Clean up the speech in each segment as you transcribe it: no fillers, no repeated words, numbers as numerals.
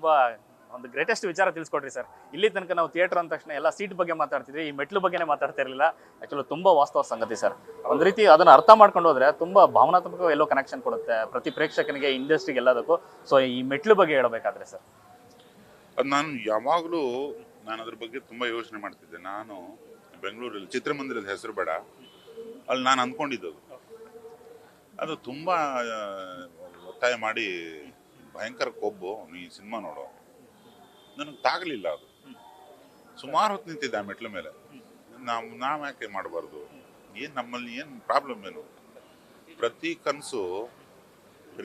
ತುಂಬಾ ಒಂದು ಗ್ರೇಟೆಸ್ಟ್ ವಿಚಾರ ತಿಳಿಸ್ಕೊಟ್ರಿ ಸರ್. ಇಲ್ಲಿ ತನಕ ನಾವು ಥಿಯೇಟರ್ ಅಂದ ತಕ್ಷಣ ಎಲ್ಲ ಸೀಟ್ ಬಗ್ಗೆ ಮಾತಾಡ್ತಿದ್ವಿ, ಈ ಮೆಟ್ಲು ಬಗ್ಗೆನೇ ಮಾತಾಡ್ತಾ ಇರಲಿಲ್ಲ. ಆಕ್ಚುಲಿ ತುಂಬಾ ವಾಸ್ತವ ಸಂಗತಿ ಸರ್. ಒಂದು ರೀತಿ ಅದನ್ನ ಅರ್ಥ ಮಾಡ್ಕೊಂಡು ಹೋದ್ರೆ ತುಂಬಾ ಭಾವನಾತ್ಮಕ ಎಲ್ಲೋ ಕನೆಕ್ಷನ್ ಕೊಡುತ್ತೆ ಪ್ರತಿ ಪ್ರೇಕ್ಷಕನಿಗೆ, ಇಂಡಸ್ಟ್ರಿಗೆ, ಎಲ್ಲದಕ್ಕೂ. ಸೊ ಈ ಮೆಟ್ಲು ಬಗ್ಗೆ ಹೇಳಬೇಕಾದ್ರೆ ಸರ್, ಅದು ನಾನು ಅದ್ರ ಬಗ್ಗೆ ತುಂಬ ಯೋಚನೆ ಮಾಡ್ತಿದ್ದೆ. ನಾನು ಬೆಂಗಳೂರಲ್ಲಿ ಚಿತ್ರಮಂದಿರದ ಹೆಸರು ಬೇಡ, ಅಲ್ಲಿ ನಾನು ಅಂದ್ಕೊಂಡಿದ್ದು ಅದು ತುಂಬ ಒತ್ತಾಯ ಮಾಡಿ ಭಯಂಕರ ಕೊಬ್ಬು, ನೀ ಸಿನಿಮಾ ನೋಡೋ, ನನಗೆ ತಾಗಲಿಲ್ಲ. ಅದು ಸುಮಾರು ಹೊತ್ತು ನಿಂತಿದ್ದೆ ಆ ಮೆಟ್ಲ ಮೇಲೆ. ನಾವು ಯಾಕೆ ಮಾಡಬಾರ್ದು, ನಮ್ಮಲ್ಲಿ ಏನು ಪ್ರಾಬ್ಲಮ್ ಏನು? ಪ್ರತಿ ಕನಸು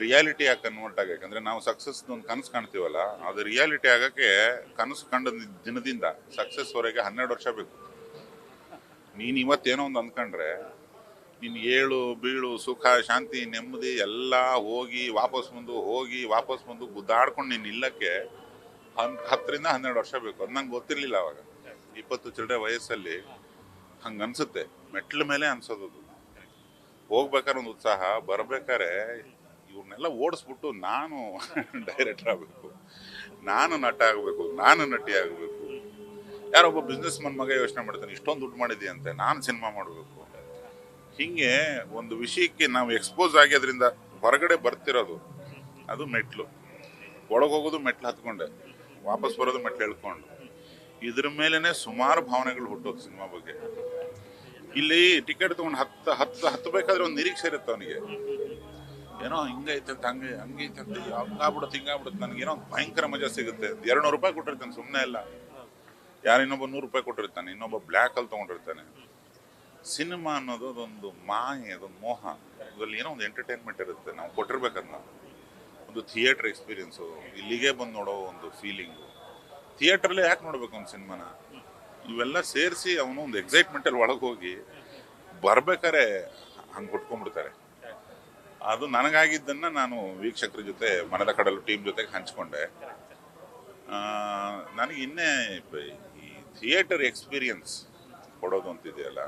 ರಿಯಾಲಿಟಿ ಆಗಿ ಕನ್ವರ್ಟ್ ಆಗಕ್ಕೆ, ಅಂದರೆ ನಾವು ಸಕ್ಸಸ್ ಒಂದು ಕನಸು ಕಾಣ್ತೀವಲ್ಲ, ಅದು ರಿಯಾಲಿಟಿ ಆಗೋಕ್ಕೆ ಕನಸು ಕಂಡ ದಿನದಿಂದ ಸಕ್ಸಸ್ವರೆಗೆ 12 ವರ್ಷ ಬೇಕು. ನೀನು ಇವತ್ತೇನೋ ಒಂದು ಅಂದ್ಕೊಂಡ್ರೆ ನೀನು ಏಳು ಬೀಳು ಸುಖ ಶಾಂತಿ ನೆಮ್ಮದಿ ಎಲ್ಲ ಹೋಗಿ ವಾಪಸ್ ಬಂದು ಗುದ್ದಾಡ್ಕೊಂಡು ನೀನು ನಿಲ್ಲಕ್ಕೆ 10 ರಿಂದ 12 ವರ್ಷ ಬೇಕು. ಅದು ನಂಗೆ ಗೊತ್ತಿರಲಿಲ್ಲ ಅವಾಗ. 20 ಚಿಲ್ಲರೆ ವಯಸ್ಸಲ್ಲಿ ಹಂಗೆ ಅನ್ಸುತ್ತೆ. ಮೆಟ್ಲ ಮೇಲೆ ಅನ್ಸೋದು. ಹೋಗ್ಬೇಕಾದ್ರೆ ಒಂದು ಉತ್ಸಾಹ, ಬರ್ಬೇಕಾದ್ರೆ ಇವ್ರನ್ನೆಲ್ಲ ಓಡಿಸ್ಬಿಟ್ಟು ನಾನು ಡೈರೆಕ್ಟರ್ ಆಗಬೇಕು, ನಾನು ನಟ ಆಗಬೇಕು, ನಾನು ನಟಿ ಆಗಬೇಕು. ಯಾರೊಬ್ಬ ಬಿಸ್ನೆಸ್ ಮನ್ ಮಗ ಯೋಚನೆ ಮಾಡ್ತಾನೆ, ಇಷ್ಟೊಂದು ದುಡ್ಡು ಮಾಡಿದೆಯಂತೆ, ನಾನು ಸಿನಿಮಾ ಮಾಡಬೇಕು. ಹೀಗೆ ಒಂದು ವಿಷಯಕ್ಕೆ ನಾವು ಎಕ್ಸ್ಪೋಸ್ ಆಗಿ ಅದರಿಂದ ಹೊರಗಡೆ ಬರ್ತಿರೋದು ಅದು ಮೆಟ್ಲು. ಒಳಗೆ ಹೋಗೋದು ಮೆಟ್ಲು ಹತ್ಕೊಂಡೆ, ವಾಪಸ್ ಬರೋದು ಮೆಟ್ಲು ಹೇಳ್ಕೊಂಡು. ಇದ್ರ ಮೇಲೇನೆ ಸುಮಾರು ಭಾವನೆಗಳು ಹುಟ್ಟೋದು ಸಿನಿಮಾ ಬಗ್ಗೆ. ಇಲ್ಲಿ ಟಿಕೆಟ್ ತಗೊಂಡು ಹತ್ತಬೇಕಾದ್ರೆ ಒಂದು ನಿರೀಕ್ಷೆ ಇರುತ್ತೆ ಅವನಿಗೆ, ಏನೋ ಹಿಂಗೈತೆ ಅಂತ ಹಂಗೈತೆ ಅಂತ ಹಿಂಗಾಗ್ಬಿಡುತ್ತೆ. ನನಗೇನೋ ಭಯಂಕರ ಮಜಾ ಸಿಗುತ್ತೆ. 200 ರೂಪಾಯಿ ಕೊಟ್ಟಿರ್ತಾನೆ, ಸುಮ್ಮನೆ ಇಲ್ಲ. ಇನ್ನೊಬ್ಬ 100 ರೂಪಾಯಿ ಕೊಟ್ಟಿರ್ತಾನೆ, ಇನ್ನೊಬ್ಬ ಬ್ಲ್ಯಾಕಲ್ಲಿ ತೊಗೊಂಡಿರ್ತಾನೆ. ಸಿನಿಮಾ ಅನ್ನೋದು ಅದೊಂದು ಮಾಯೆ, ಅದೊಂದು ಮೋಹ. ಅದರಲ್ಲಿ ಏನೋ ಒಂದು ಎಂಟರ್ಟೈನ್ಮೆಂಟ್ ಇರುತ್ತೆ. ನಾವು ಕೊಟ್ಟಿರ್ಬೇಕದನ್ನ, ಒಂದು ಥಿಯೇಟರ್ ಎಕ್ಸ್ಪೀರಿಯನ್ಸು, ಇಲ್ಲಿಗೆ ಬಂದು ನೋಡೋ ಒಂದು ಫೀಲಿಂಗು. ಥಿಯೇಟ್ರಲ್ಲೇ ಯಾಕೆ ನೋಡ್ಬೇಕು ಒಂದು ಸಿನಿಮಾನ? ಇವೆಲ್ಲ ಸೇರಿಸಿ ಅವನು ಒಂದು ಎಕ್ಸೈಟ್ಮೆಂಟಲ್ಲಿ ಒಳಗೆ ಹೋಗಿ ಬರ್ಬೇಕಾರೆ ಹಂಗೆ ಕೊಟ್ಕೊಂಡ್ಬಿಡ್ತಾರೆ. ಅದು ನನಗಾಗಿದ್ದನ್ನು ನಾನು ವೀಕ್ಷಕರ ಜೊತೆ, ಮನದ ಕಡಲು ಟೀಮ್ ಜೊತೆಗೆ ಹಂಚ್ಕೊಂಡೆ. ನನಗೆ ಇನ್ನೇ ಈ ಥಿಯೇಟರ್ ಎಕ್ಸ್ಪೀರಿಯನ್ಸ್ ಕೊಡೋದು ಅಂತಿದೆಯಲ್ಲ,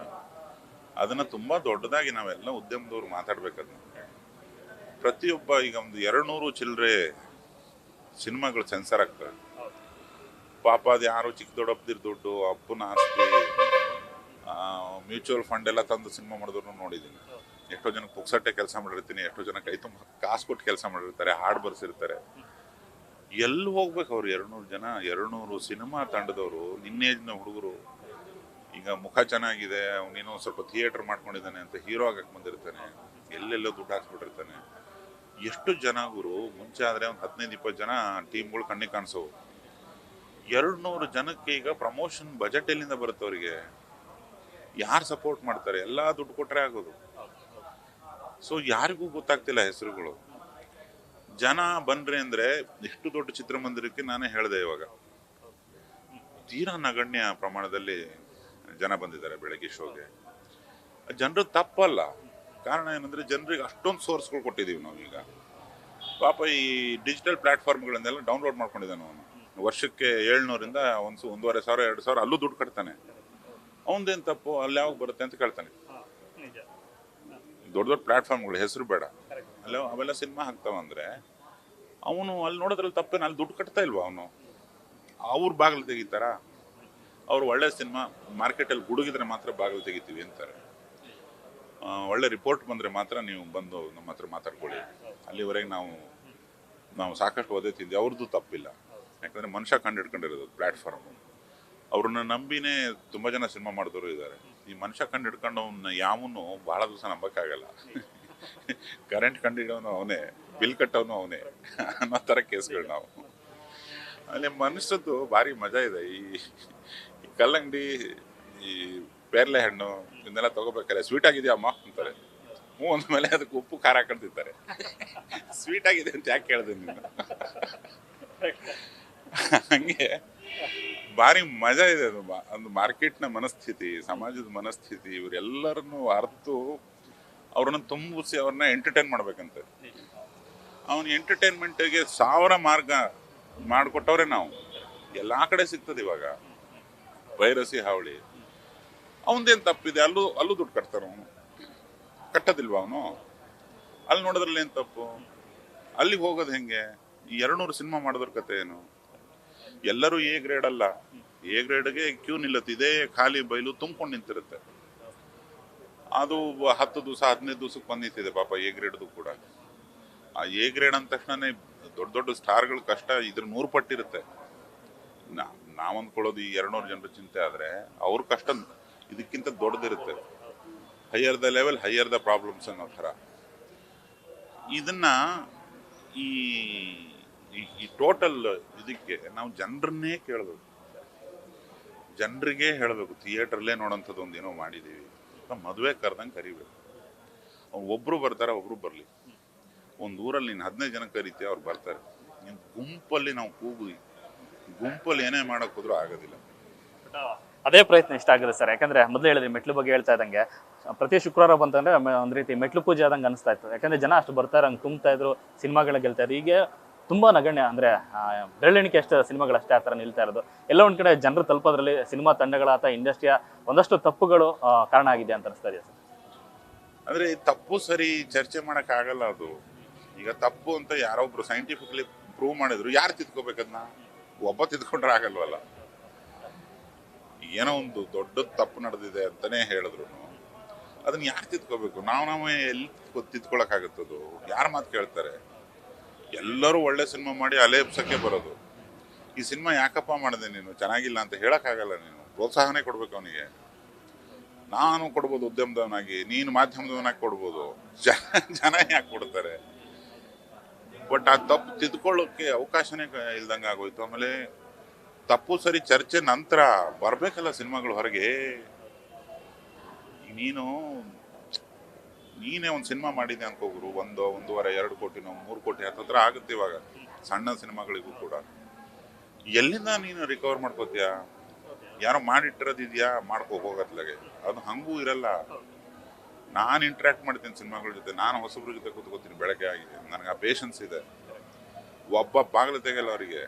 ಅದನ್ನು ತುಂಬ ದೊಡ್ಡದಾಗಿ ನಾವೆಲ್ಲ ಉದ್ಯಮದವ್ರು ಮಾತಾಡ್ಬೇಕದನ್ನ. ಪ್ರತಿಯೊಬ್ಬ ಈಗ ಒಂದು 200 ಚಿಲ್ಲರೆ ಸಿನಿಮಾಗಳು ಸೆನ್ಸರ್ ಆಗ್ತವೆ. ಪಾಪ ಅದು ಯಾರು ಚಿಕ್ಕ ದೊಡ್ಡಪ್ಪದಿರ್ ದುಡ್ಡು, ಅಪ್ಪನ ಆಸ್ತಿ, ಮ್ಯೂಚುವಲ್ ಫಂಡ್ ಎಲ್ಲ ತಂದು ಸಿನಿಮಾ ಮಾಡಿದ್ರು ನೋಡಿದ್ದೀನಿ. ಎಷ್ಟೋ ಜನಕ್ಕೆ ಪುಕ್ಸಟ್ಟೆ ಕೆಲಸ ಮಾಡಿರ್ತೀನಿ, ಎಷ್ಟೋ ಜನ ಕೈ ತುಂಬ ಕಾಸು ಕೊಟ್ಟು ಕೆಲಸ ಮಾಡಿರ್ತಾರೆ, ಹಾಡು ಬರ್ಸಿರ್ತಾರೆ. ಎಲ್ಲಿ ಹೋಗ್ಬೇಕು ಅವ್ರು? 200 ಜನ, 200 ಸಿನಿಮಾ ತಂಡದವರು, ನಿನ್ನೇಜ್ನ ಹುಡುಗರು. ಈಗ ಮುಖ ಚೆನ್ನಾಗಿದೆ, ಅವನೇನೋ ಸ್ವಲ್ಪ ಥಿಯೇಟರ್ ಮಾಡ್ಕೊಂಡಿದ್ದಾನೆ ಅಂತ ಹೀರೋ ಆಗಕ್ಕೆ ಬಂದಿರ್ತಾನೆ, ಎಲ್ಲೆಲ್ಲೋ ದುಡ್ಡು ಹಾಕ್ಸ್ಬಿಟ್ಟಿರ್ತಾನೆ. ಎಷ್ಟು ಜನ ಗುರು? ಮುಂಚೆ ಆದರೆ ಒಂದು 15-20 ಜನ ಟೀಮ್ಗಳು ಕಣ್ಣಿಗೆ ಕಾಣಿಸೋವು. 200 ಜನಕ್ಕೆ ಈಗ ಪ್ರಮೋಷನ್ ಬಜೆಟ್ ಎಲ್ಲಿಂದ ಬರುತ್ತೆ ಅವರಿಗೆ? ಯಾರು ಸಪೋರ್ಟ್ ಮಾಡ್ತಾರೆ? ಎಲ್ಲ ದುಡ್ಡು ಕೊಟ್ಟರೆ ಆಗೋದು. ಸೊ ಯಾರಿಗೂ ಗೊತ್ತಾಗ್ತಿಲ್ಲ ಹೆಸರುಗಳು. ಜನ ಬನ್ರಿ ಅಂದರೆ ಎಷ್ಟು ದೊಡ್ಡ ಚಿತ್ರಮಂದಿರಕ್ಕೆ ನಾನೇ ಹೇಳಿದೆ, ಇವಾಗ ತೀರಾ ನಗಣ್ಯ ಪ್ರಮಾಣದಲ್ಲಿ ಜನ ಬಂದಿದ್ದಾರೆ ಬೆಳಗ್ಗೆ ಶೋಗೆ. ಜನರು ತಪ್ಪಲ್ಲ. ಕಾರಣ ಏನಂದರೆ ಜನರಿಗೆ ಅಷ್ಟೊಂದು ಸೋರ್ಸ್ಗಳು ಕೊಟ್ಟಿದ್ದೀವಿ ನಾವೀಗ. ಪಾಪ ಈ ಡಿಜಿಟಲ್ ಪ್ಲಾಟ್ಫಾರ್ಮ್ಗಳನ್ನೆಲ್ಲ ಡೌನ್ಲೋಡ್ ಮಾಡ್ಕೊಂಡಿದ್ದಾನೆ ಅವನು. ವರ್ಷಕ್ಕೆ 700ರಿಂದ 1,500 2,000 ಅಲ್ಲೂ ದುಡ್ಡು ಕಟ್ತಾನೆ. ಅವನದೇನು ತಪ್ಪು? ಅಲ್ಲಿ ಯಾವಾಗ ಬರುತ್ತೆ ಅಂತ ಕೇಳ್ತಾನೆ. ದೊಡ್ಡ ದೊಡ್ಡ ಪ್ಲಾಟ್ಫಾರ್ಮ್ಗಳು ಹೆಸರು ಬೇಡ, ಅವೆಲ್ಲ ಸಿನಿಮಾ ಹಾಕ್ತಾವಂದ್ರೆ ಅವನು ಅಲ್ಲಿ ನೋಡೋದ್ರಲ್ಲಿ ತಪ್ಪೇನು? ಅಲ್ಲಿ ದುಡ್ಡು ಕಟ್ತಾ ಇಲ್ವಾ ಅವನು? ಅವ್ರು ಬಾಗಿಲು ತೆಗಿತಾರ? ಅವ್ರು ಒಳ್ಳೆ ಸಿನಿಮಾ ಮಾರ್ಕೆಟಲ್ಲಿ ಗುಡುಗಿದ್ರೆ ಮಾತ್ರ ಬಾಗಿಲು ತೆಗಿತೀವಿ ಅಂತಾರೆ. ಒಳ್ಳೆ ರಿಪೋರ್ಟ್ ಬಂದರೆ ಮಾತ್ರ ನೀವು ಬಂದು ನಮ್ಮ ಹತ್ರ ಮಾತಾಡ್ಕೊಳ್ಳಿ. ಅಲ್ಲಿವರೆಗೆ ನಾವು ಸಾಕಷ್ಟು ಒದೆ ತಿಂದು. ಅವ್ರದ್ದು ತಪ್ಪಿಲ್ಲ, ಯಾಕಂದರೆ ಮನುಷ್ಯ ಕಂಡು ಹಿಡ್ಕೊಂಡಿರೋದು ಪ್ಲ್ಯಾಟ್ಫಾರ್ಮು. ಅವ್ರನ್ನ ನಂಬಿನೇ ತುಂಬ ಜನ ಸಿನಿಮಾ ಮಾಡಿದವರು ಇದ್ದಾರೆ. ಈ ಮನುಷ್ಯ ಕಂಡು ಹಿಡ್ಕೊಂಡವನ್ನ ಯಾವನು ಭಾಳ ದಿವಸ ನಂಬಕ್ಕಾಗಲ್ಲ. ಕರೆಂಟ್ ಕಂಡು ಹಿಡೋನು ಅವನೇ, ಬಿಲ್ ಕಟ್ಟೋನು ಅವನೇ ಅನ್ನೋ ಥರ ಕೇಸ್ಗಳು ನಾವು. ಅಲ್ಲಿ ಮನುಷ್ಯದ್ದು ಭಾರಿ ಮಜಾ ಇದೆ. ಈ ಕಲ್ಲಂಗಡಿ, ಈ ಪೇರ್ಲೆ ಹಣ್ಣು ಇದನ್ನೆಲ್ಲ ತೊಗೋಬೇಕಾರೆ ಸ್ವೀಟ್ ಆಗಿದೆಯಾ ಅಮ್ಮ ಅಂತಾರೆ. ಹ್ಞೂ ಅಂದಮೇಲೆ ಅದಕ್ಕೆ ಉಪ್ಪು ಖಾರ ಹಾಕೊಂಡಿರ್ತಾರೆ. ಸ್ವೀಟ್ ಆಗಿದೆ ಅಂತ ಯಾಕೆ ಕೇಳಿದೆ ನೀನು? ಹಂಗೆ ಭಾರಿ ಮಜಾ ಇದೆ ಅದು. ಒಂದು ಮಾರ್ಕೆಟ್ನ ಮನಸ್ಥಿತಿ, ಸಮಾಜದ ಮನಸ್ಥಿತಿ, ಇವರೆಲ್ಲರನ್ನು ಅರ್ತು ಅವ್ರನ್ನ ತುಂಬಿಸಿ ಅವ್ರನ್ನ ಎಂಟರ್ಟೈನ್ ಮಾಡ್ಬೇಕಂತೆ. ಅವನ ಎಂಟರ್ಟೈನ್ಮೆಂಟಿಗೆ 1000 ಮಾರ್ಗ ಮಾಡಿಕೊಟ್ಟವ್ರೆ ನಾವು. ಎಲ್ಲ ಕಡೆ ಸಿಗ್ತದೆ ಇವಾಗ ವೈರಸಿ ಹಾವಳಿ. ಅವನದೇನು ತಪ್ಪಿದೆ? ಅಲ್ಲೂ ದುಡ್ಡು ಕಟ್ತಾರ. ಅವನು ಕಟ್ಟೋದಿಲ್ವ? ಅವನು ಅಲ್ಲಿ ನೋಡೋದ್ರಲ್ಲಿ ಏನು ತಪ್ಪು? ಅಲ್ಲಿಗೆ ಹೋಗೋದು ಹೆಂಗೆ? ಈ 200 ಸಿನಿಮಾ ಮಾಡೋದ್ರ ಕತೆ ಏನು? ಎಲ್ಲರೂ ಎ ಗ್ರೇಡ್ ಅಲ್ಲ, ಎ ಗ್ರೇಡ್ಗೆ ಕ್ಯೂ ನಿಲ್ಲತ್ತೆ, ಇದೇ ಖಾಲಿ ಬೈಲು ತುಂಬ್ಕೊಂಡು ನಿಂತಿರುತ್ತೆ. ಅದು 10 ದಿವಸ 15 ದಿವಸಕ್ಕೆ ಬಂದು ನಿಂತಿದೆ ಪಾಪ ಎ ಗ್ರೇಡ್ದು ಕೂಡ. ಆ ಎ ಗ್ರೇಡ್ ಅಂದ ತಕ್ಷಣನೇ ದೊಡ್ಡ ದೊಡ್ಡ ಸ್ಟಾರ್ಗಳ ಕಷ್ಟ ಇದ್ರ 100 ಪಟ್ಟಿರುತ್ತೆ. ನಾವು ಅಂದ್ಕೊಳ್ಳೋದು ಈ 200 ಜನರ ಚಿಂತೆ ಆದರೆ ಅವ್ರ ಕಷ್ಟ ಇದಕ್ಕಿಂತ ದೊಡ್ಡದಿರುತ್ತೆ. Higher the level higher the problems ಅನ್ನೋ ಥರ. ಇದನ್ನ ಈ ಈ ಟೋಟಲ್ ಇದಕ್ಕೆ ನಾವು ಜನರನ್ನೇ ಕೇಳಬೇಕು, ಜನರಿಗೆ ಹೇಳಬೇಕು. ಥಿಯೇಟ್ರಲ್ಲೇ ನೋಡೋಂಥದ್ದು ಒಂದೇನೋ ಮಾಡಿದ್ದೀವಿ, ಮದುವೆ ಕರೆದಂಗೆ ಕರಿಬೇಕು. ಒಬ್ಬರು ಬರ್ತಾರೆ, ಒಬ್ಬರು ಬರಲಿ. ಒಂದು ಊರಲ್ಲಿ ನೀನು 15 ಜನ ಕರಿತೀಯ, ಅವ್ರು ಬರ್ತಾರೆ. ನೀನು ಗುಂಪಲ್ಲಿ ನಾವು ಕೂಗಿ ಗುಂಪಲ್ಲಿ ಏನೇ ಮಾಡೋಕೆ ಹೋದ್ರೂ ಆಗೋದಿಲ್ಲ. ಅದೇ ಪ್ರಯತ್ನ ಇಷ್ಟ ಆಗುತ್ತೆ ಸರ್. ಯಾಕಂದ್ರೆ ಮೊದಲು ಹೇಳಿದ್ರಿ ಮೆಟ್ಲು ಬಗ್ಗೆ ಹೇಳ್ತಾ ಇದ್ದಂಗೆ ಪ್ರತಿ ಶುಕ್ರವಾರ ಬಂತಂದ್ರೆ ಒಂದು ರೀತಿ ಮೆಟ್ಲು ಪೂಜೆ ಆದಂಗೆ ಅನಿಸ್ತಾ ಇತ್ತು. ಯಾಕಂದ್ರೆ ಜನ ಅಷ್ಟು ಬರ್ತಾರೆ, ಹಂಗೆ ತುಂಬ್ತಾ ಇದ್ರು, ಸಿನಿಮಾಗಳ ಗೆಲ್ತಾ ಇದ್ರು. ಈಗ ತುಂಬಾ ನಗಣ್ಯ, ಅಂದ್ರೆ ಬೆರಳೆಣಿಕೆ ಅಷ್ಟು ಸಿನಿಮಾಗಳು ಅಷ್ಟೇ ಆ ಥರ ನಿಲ್ತಾ ಇರೋದು. ಎಲ್ಲ ಒಂದ್ ಕಡೆ ಜನರು ತಲುಪೋದ್ರಲ್ಲಿ ಸಿನಿಮಾ ತಂಡಗಳ ಅಥವಾ ಇಂಡಸ್ಟ್ರಿಯ ಒಂದಷ್ಟು ತಪ್ಪುಗಳು ಕಾರಣ ಆಗಿದೆ ಅಂತ ಅನಿಸ್ತಾ ಇದೆ ಸರ್. ಅಂದ್ರೆ ತಪ್ಪು ಸರಿ ಚರ್ಚೆ ಮಾಡಕ್ ಆಗಲ್ಲ. ಅದು ಈಗ ತಪ್ಪು ಅಂತ ಯಾರೊಬ್ರು ಸೈಂಟಿಫಿಕಲಿ ಪ್ರೂವ್ ಮಾಡಿದ್ರು, ಯಾರು ತಿದ್ಕೋಬೇಕದನ್ನ? ಒಬ್ಬ ತಿದ್ಕೊಂಡ್ರೆ ಆಗಲ್ವಲ್ಲ. ಏನೋ ಒಂದು ದೊಡ್ಡ ತಪ್ಪು ನಡೆದಿದೆ ಅಂತಾನೆ ಹೇಳಿದ್ರು, ಅದನ್ನ ಯಾರು ತಿದ್ಕೋಬೇಕು? ನಾವೇ ಎಲ್ಲಿ ತಿದ್ಕೊಳಕ್ಕಾಗತ್ತದು? ಯಾರ ಮಾತು ಕೇಳ್ತಾರೆ? ಎಲ್ಲರೂ ಒಳ್ಳೆ ಸಿನಿಮಾ ಮಾಡಿ ಅಲೆಬ್ಸಕ್ಕೆ ಬರೋದು. ಈ ಸಿನಿಮಾ ಯಾಕಪ್ಪ ಮಾಡಿದೆ ನೀನು, ಚೆನ್ನಾಗಿಲ್ಲ ಅಂತ ಹೇಳಕ್ಕಾಗಲ್ಲ. ನೀನು ಪ್ರೋತ್ಸಾಹನೇ ಕೊಡ್ಬೇಕು ಅವನಿಗೆ. ನಾನು ಕೊಡ್ಬೋದು ಉದ್ಯಮದವನಾಗಿ, ನೀನು ಮಾಧ್ಯಮದವನಾಗಿ ಕೊಡ್ಬೋದು, ಜನ ಯಾಕೆ ಕೊಡ್ತಾರೆ? ಬಟ್ ಆ ತಪ್ಪು ತಿದ್ಕೊಳ್ಳೋಕೆ ಅವಕಾಶನೇ ಇಲ್ದಂಗೆ ಆಗೋಯ್ತು. ಆಮೇಲೆ ತಪ್ಪು ಸರಿ ಚರ್ಚೆ ನಂತರ ಬರ್ಬೇಕಲ್ಲ ಸಿನಿಮಾಗಳು ಹೊರಗೆ. ನೀನೇ ಒಂದು ಸಿನಿಮಾ ಮಾಡಿದೆ ಅನ್ಕೋಗ್ರು, 1, 1.5, 2 ಕೋಟಿನೋ 3 ಕೋಟಿ ಹತ್ತತ್ರ ಆಗುತ್ತೆ ಇವಾಗ ಸಣ್ಣ ಸಿನಿಮಾಗಳಿಗೂ ಕೂಡ. ಎಲ್ಲಿಂದ ನೀನು ರಿಕವರ್ ಮಾಡ್ಕೋತೀಯ? ಯಾರೋ ಮಾಡಿಟ್ಟಿರೋದಿದ್ಯಾ, ಮಾಡ್ಕೋ ಹೋಗತ್ಲಾಗೆ. ಅದು ಹಂಗೂ ಇರಲ್ಲ. ನಾನು ಇಂಟ್ರ್ಯಾಕ್ಟ್ ಮಾಡ್ತೀನಿ ಸಿನಿಮಾಗಳ ಜೊತೆ, ನಾನು ಹೊಸಬ್ರ ಜೊತೆ ಕೂತ್ಕೋತೀನಿ ಬೆಳಗ್ಗೆ ಆಗಿದೆ, ನನಗೆ ಆ ಪೇಷನ್ಸ್ ಇದೆ. ಒಬ್ಬ ಬಾಗಿಲು ತೆಗೆಯಲ್ಲ ಅವರಿಗೆ.